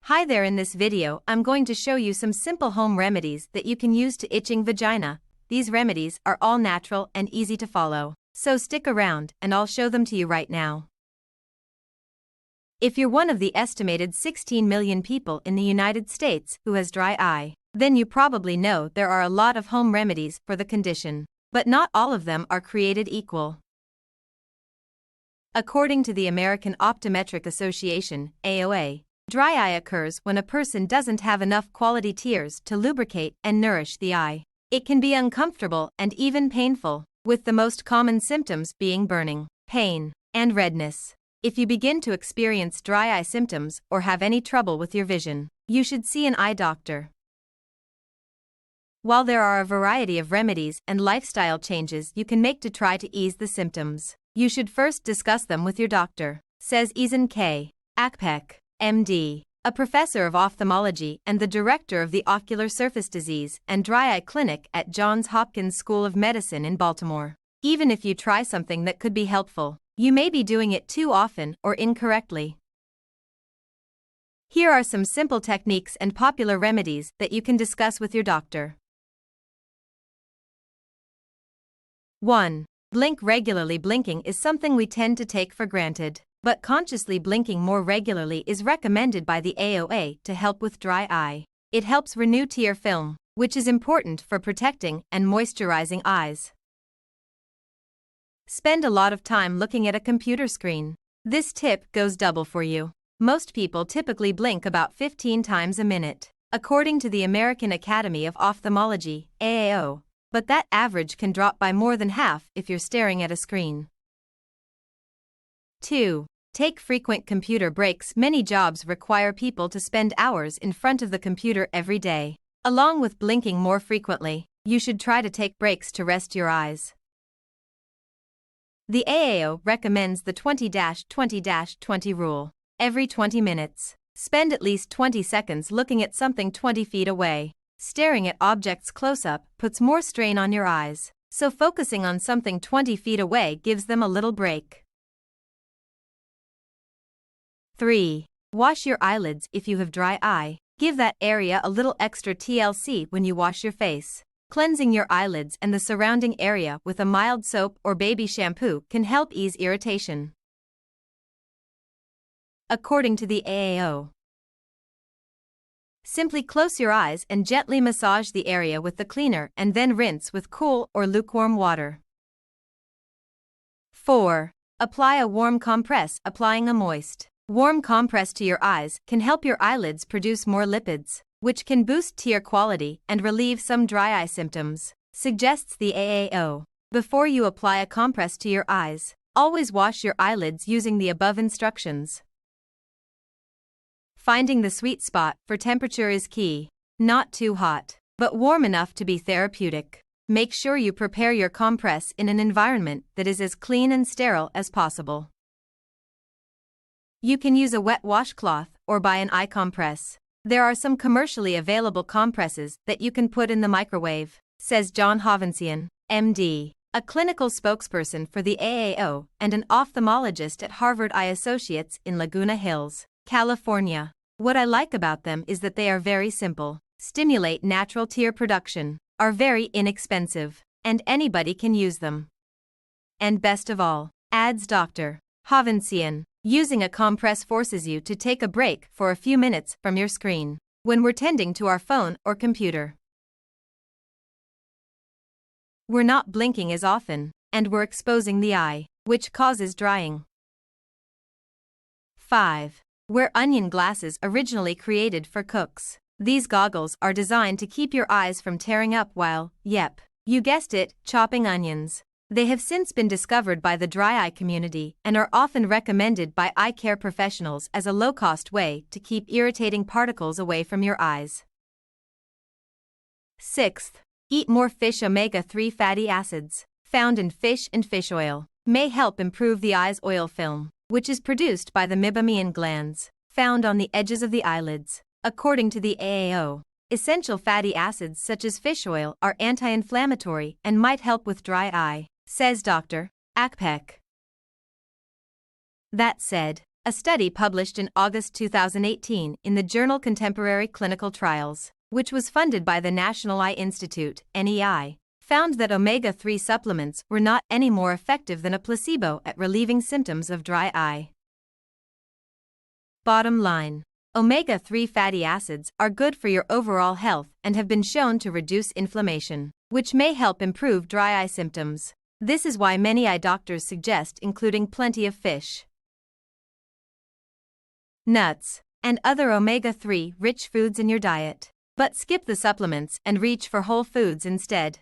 Hi there, in this video I'm going to show you some simple home remedies that you can use to itching vagina. These remedies are all natural and easy to follow, so stick around and I'll show them to you right now. If you're one of the estimated 16 million people in the United States who has dry eye, then you probably know there are a lot of home remedies for the condition, but not all of them are created equal. According to the American Optometric Association, AOA, dry eye occurs when a person doesn't have enough quality tears to lubricate and nourish the eye. It can be uncomfortable and even painful, with the most common symptoms being burning, pain, and redness. If you begin to experience dry eye symptoms or have any trouble with your vision, you should see an eye doctor. While there are a variety of remedies and lifestyle changes you can make to try to ease the symptoms, you should first discuss them with your doctor, says Izan K. Akpek, MD, a professor of ophthalmology and the director of the Ocular Surface Disease and Dry Eye Clinic at Johns Hopkins School of Medicine in Baltimore. Even if you try something that could be helpful, you may be doing it too often or incorrectly. Here are some simple techniques and popular remedies that you can discuss with your doctor. 1. Blink regularly. Blinking is something we tend to take for granted, but consciously blinking more regularly is recommended by the AOA to help with dry eye. It helps renew tear film, which is important for protecting and moisturizing eyes. Spend a lot of time looking at a computer screen. This tip goes double for you. Most people typically blink about 15 times a minute, according to the American Academy of Ophthalmology, AAO, but that average can drop by more than half if you're staring at a screen. 2. Take frequent computer breaks. Many jobs require people to spend hours in front of the computer every day. Along with blinking more frequently, you should try to take breaks to rest your eyes. The AAO recommends the 20-20-20 rule. Every 20 minutes, spend at least 20 seconds looking at something 20 feet away. Staring at objects close up puts more strain on your eyes, so focusing on something 20 feet away gives them a little break. 3. Wash your eyelids. If you have dry eye, give that area a little extra TLC when you wash your face. Cleansing your eyelids and the surrounding area with a mild soap or baby shampoo can help ease irritation. According to the AAO, simply close your eyes and gently massage the area with the cleaner and then rinse with cool or lukewarm water. 4. Apply a warm compress. Applying a moist, warm compress to your eyes can help your eyelids produce more lipids, which can boost tear quality and relieve some dry eye symptoms, suggests the AAO. Before you apply a compress to your eyes, always wash your eyelids using the above instructions. Finding the sweet spot for temperature is key. Not too hot, but warm enough to be therapeutic. Make sure you prepare your compress in an environment that is as clean and sterile as possible. You can use a wet washcloth or buy an eye compress. There are some commercially available compresses that you can put in the microwave, says John Hovansian, MD, a clinical spokesperson for the AAO and an ophthalmologist at Harvard Eye Associates in Laguna Hills, California. What I like about them is that they are very simple, stimulate natural tear production, are very inexpensive, and anybody can use them. And best of all, adds Dr. Hovansian, using a compress forces you to take a break for a few minutes from your screen when we're tending to our phone or computer. We're not blinking as often, and we're exposing the eye, which causes drying. 5. Wear onion glasses. Originally created for cooks, these goggles are designed to keep your eyes from tearing up while, yep, you guessed it, chopping onions. They have since been discovered by the dry eye community and are often recommended by eye care professionals as a low-cost way to keep irritating particles away from your eyes. 6th. Eat more fish. Omega-3 fatty acids, found in fish and fish oil, may help improve the eye's oil film, which is produced by the meibomian glands, found on the edges of the eyelids. According to the AAO, essential fatty acids such as fish oil are anti-inflammatory and might help with dry eye, says Dr. Akpek. That said, A study published in August 2018 in the journal Contemporary Clinical Trials, which was funded by the National Eye Institute, NEI, found that omega-3 supplements were not any more effective than a placebo at relieving symptoms of dry eye. Bottom line: omega-3 fatty acids are good for your overall health and have been shown to reduce inflammation, which may help improve dry eye symptoms. This is why many eye doctors suggest including plenty of fish, nuts, and other omega-3 rich foods in your diet. But skip the supplements and reach for whole foods instead.